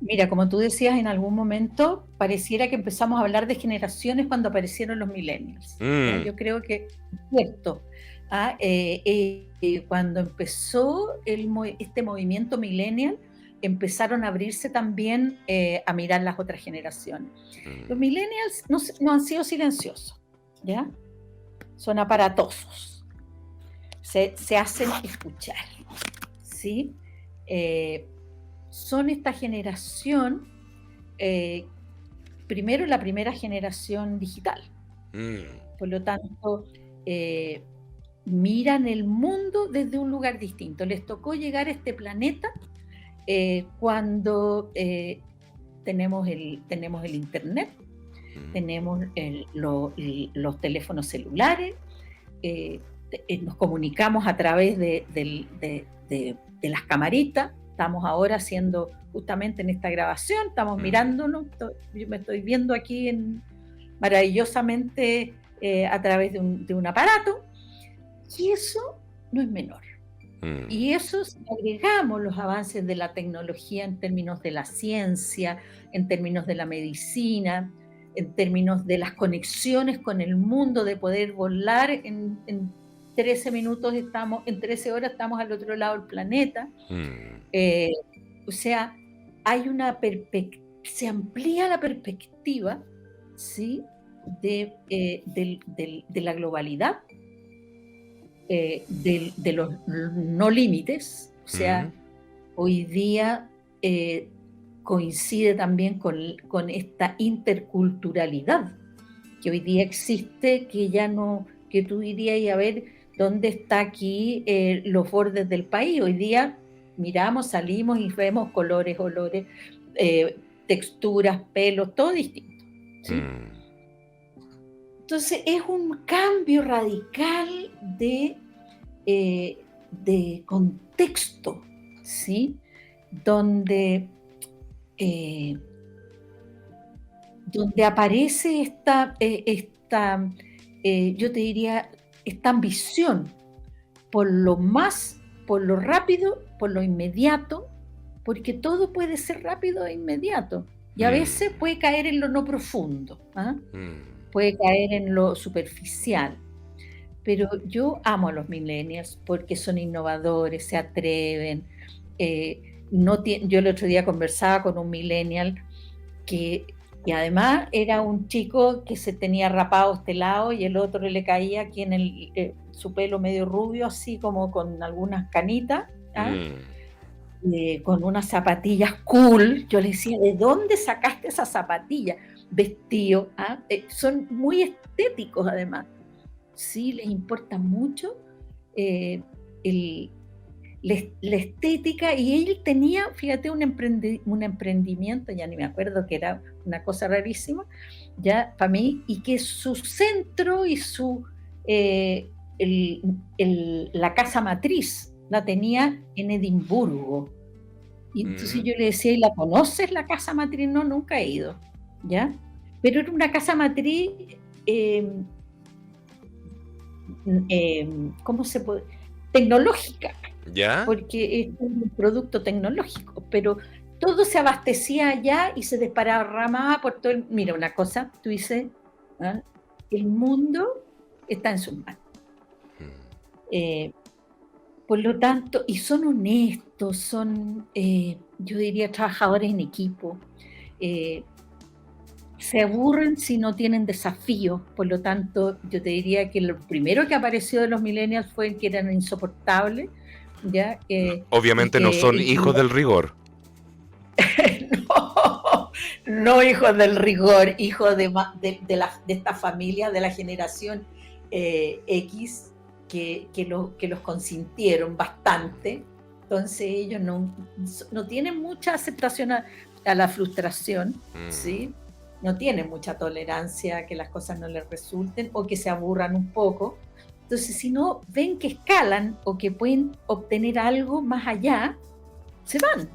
Mira, como tú decías, en algún momento pareciera que empezamos a hablar de generaciones cuando aparecieron los millennials. ¿Ya? Mm, Yo creo que es cierto. Cuando empezó este movimiento millennial, empezaron a abrirse también a mirar las otras generaciones. Los mm, millennials no han sido silenciosos, ¿ya? Son aparatosos, se hacen escuchar, ¿sí? Eh, Son esta generación, eh, primero la primera generación digital, mm, por lo tanto, eh, miran el mundo desde un lugar distinto. Les tocó llegar a este planeta cuando tenemos el Internet, mm, tenemos los teléfonos celulares, eh, nos comunicamos a través de las camaritas. Estamos ahora haciendo justamente en esta grabación, estamos mm, mirándonos, yo me estoy viendo aquí maravillosamente a través de un aparato, y eso no es menor. mm, Y eso, si agregamos los avances de la tecnología en términos de la ciencia, en términos de la medicina, en términos de las conexiones con el mundo, de poder volar en 13 minutos en 13 horas estamos al otro lado del planeta. mm, Eh, o sea, se amplía la perspectiva, ¿sí? De la globalidad, de los no límites. O mm, sea, hoy día coincide también con esta interculturalidad que hoy día existe, que ya no, que tú dirías, y a ver, ¿dónde está aquí los bordes del país? Hoy día miramos, salimos y vemos colores, olores, texturas, pelos, todo distinto, ¿sí? mm. Entonces es un cambio radical de contexto, ¿sí? Donde, eh, donde aparece yo te diría, esta ambición por lo rápido, por lo inmediato, porque todo puede ser rápido e inmediato, y a veces Mm, puede caer en lo no profundo, ¿ah? mm, Puede caer en lo superficial. Pero yo amo a los millennials porque son innovadores, se atreven. Yo el otro día conversaba con un millennial que, que además era un chico que se tenía rapado este lado y el otro le caía aquí en su pelo medio rubio, así como con algunas canitas, ¿ah? mm, Con unas zapatillas cool. Yo le decía, ¿de dónde sacaste esas zapatillas? Vestido, ¿ah? Son muy estéticos además. Sí, les importa mucho eh, el, la estética, y él tenía, fíjate, un emprendimiento, ya ni me acuerdo, que era una cosa rarísima, ya para mí, y que su centro y eh, la casa matriz la tenía en Edimburgo. Y entonces mm, yo le decía, ¿y la conoces la casa matriz? No, nunca he ido, ¿ya? Pero era una casa matriz, eh, ¿cómo se puede? Tecnológica, ¿Ya? porque es un producto tecnológico, pero todo se abastecía allá y se desparramaba por todo Mira, una cosa, tú dices, ¿ah? El mundo está en sus manos. Mm, Eh, por lo tanto, y son honestos, son, yo diría, trabajadores en equipo. Eh, se aburren si no tienen desafíos. Por lo tanto, yo te diría que lo primero que apareció de los millennials fue que eran insoportables, ¿ya? Obviamente no son hijos del rigor. No, no hijos del rigor, hijos de esta familia, de la generación X, que los consintieron bastante. Entonces ellos no tienen mucha aceptación a la frustración, ¿sí? No tienen mucha tolerancia a que las cosas no les resulten o que se aburran un poco. Entonces, si no ven que escalan o que pueden obtener algo más allá, se van.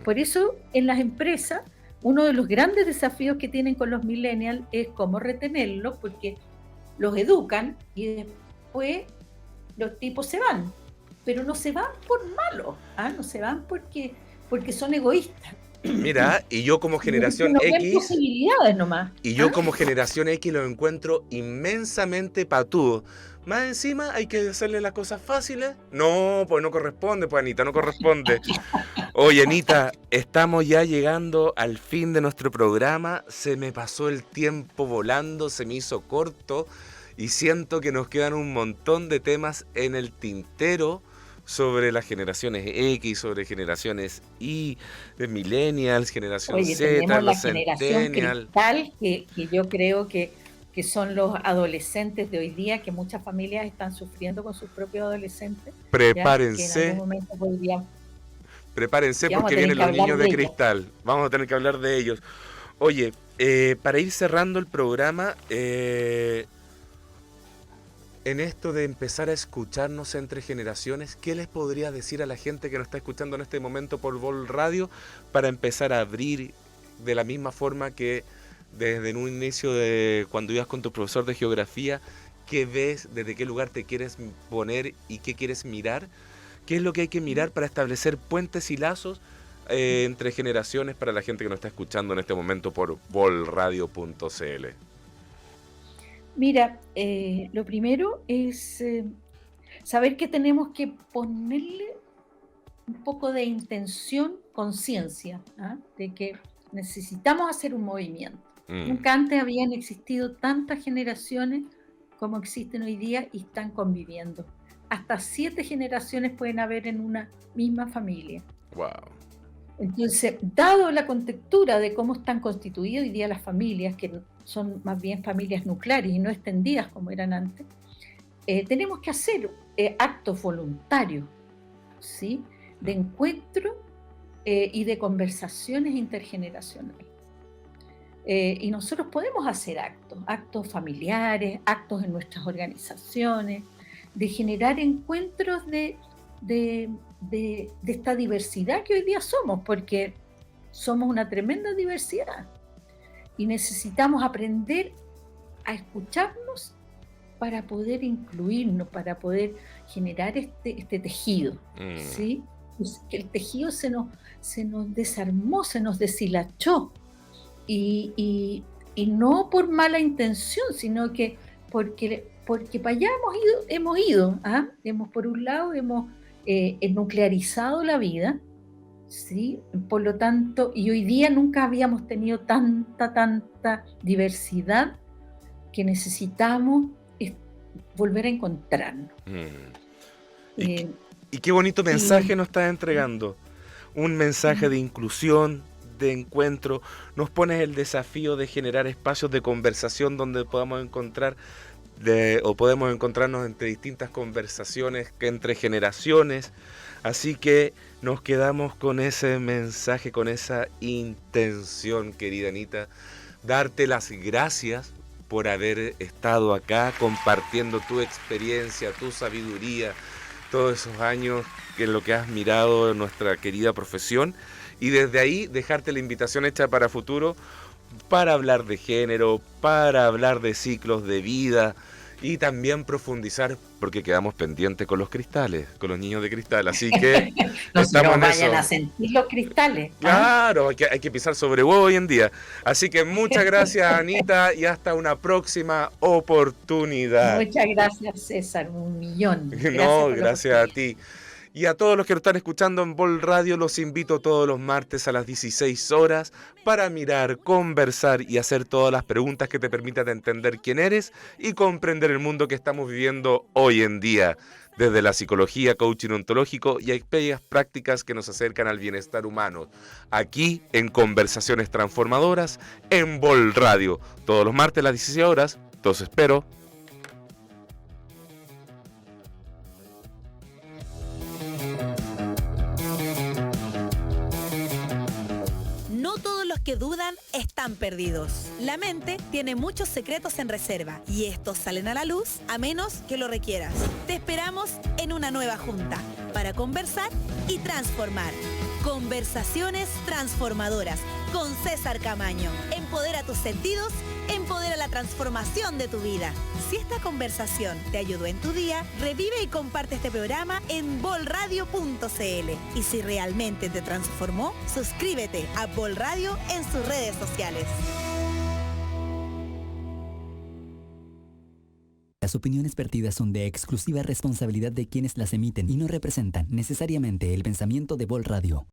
Por eso, en las empresas, uno de los grandes desafíos que tienen con los millennials es cómo retenerlos, porque los educan y después los tipos se van. Pero no se van por malos, no se van porque son egoístas. Mira, y yo como generación X, posibilidades nomás. Y yo como generación X lo encuentro inmensamente patudo. Más encima hay que hacerle las cosas fáciles. No, pues no corresponde, pues Anita, no corresponde. Oye, Anita, estamos ya llegando al fin de nuestro programa. Se me pasó el tiempo volando, se me hizo corto y siento que nos quedan un montón de temas en el tintero sobre las generaciones X, sobre generaciones Y, de millennials, generación Z, los centennials. Cristal, que yo creo que son los adolescentes de hoy día, que muchas familias están sufriendo con sus propios adolescentes. Prepárense. Prepárense porque vienen los niños de cristal. Vamos a tener que hablar de ellos. Oye, para ir cerrando el programa, en esto de empezar a escucharnos entre generaciones, ¿qué les podría decir a la gente que nos está escuchando en este momento por Vol Radio para empezar a abrir de la misma forma que desde un inicio de cuando ibas con tu profesor de geografía? ¿Qué ves? ¿Desde qué lugar te quieres poner y qué quieres mirar? ¿Qué es lo que hay que mirar para establecer puentes y lazos entre generaciones para la gente que nos está escuchando en este momento por volradio.cl? Mira, lo primero es saber que tenemos que ponerle un poco de intención, conciencia, de que necesitamos hacer un movimiento. Nunca antes habían existido tantas generaciones como existen hoy día y están conviviendo. Hasta 7 generaciones pueden haber en una misma familia. Wow. Entonces, dado la contextura de cómo están constituidas hoy día las familias, que son más bien familias nucleares y no extendidas como eran antes, tenemos que hacer actos voluntarios, ¿sí?, de encuentro y de conversaciones intergeneracionales. Y nosotros podemos hacer actos familiares, actos en nuestras organizaciones, de generar encuentros de esta diversidad que hoy día somos, porque somos una tremenda diversidad y necesitamos aprender a escucharnos para poder incluirnos, para poder generar este tejido, ¿sí? Pues que el tejido se nos desarmó, se nos deshilachó y no por mala intención, sino que porque para allá hemos ido, por un lado hemos nuclearizado la vida, ¿sí? Por lo tanto, y hoy día nunca habíamos tenido tanta diversidad que necesitamos volver a encontrarnos. Y qué bonito mensaje nos estás entregando. Un mensaje de inclusión, de encuentro. Nos pones el desafío de generar espacios de conversación donde podamos encontrar o podemos encontrarnos entre distintas conversaciones entre generaciones. Así que nos quedamos con ese mensaje, con esa intención, querida Anita. Darte las gracias por haber estado acá compartiendo tu experiencia, tu sabiduría, todos esos años en lo que has mirado en nuestra querida profesión. Y desde ahí dejarte la invitación hecha para futuro, para hablar de género, para hablar de ciclos de vida y también profundizar, porque quedamos pendientes con los cristales, con los niños de cristal, así que estamos en vayan eso. A sentir los cristales. Claro, hay que pisar sobre huevo hoy en día. Así que muchas gracias, Anita, y hasta una próxima oportunidad. Muchas gracias, César, 1.000.000. No, gracias a ti. Y a todos los que lo están escuchando en Vol Radio, los invito todos los martes a las 16 horas para mirar, conversar y hacer todas las preguntas que te permitan entender quién eres y comprender el mundo que estamos viviendo hoy en día. Desde la psicología, coaching ontológico y aquellas prácticas que nos acercan al bienestar humano. Aquí en Conversaciones Transformadoras en Vol Radio. Todos los martes a las 16 horas. Los espero. No todos los que dudan están perdidos. La mente tiene muchos secretos en reserva y estos salen a la luz a menos que lo requieras. Te esperamos en una nueva junta para conversar y transformar. Conversaciones Transformadoras con César Camaño. Empodera tus sentidos, empodera la transformación de tu vida. Si esta conversación te ayudó en tu día, revive y comparte este programa en bolradio.cl. Y si realmente te transformó, suscríbete a Vol Radio en sus redes sociales. Las opiniones vertidas son de exclusiva responsabilidad de quienes las emiten y no representan necesariamente el pensamiento de Vol Radio.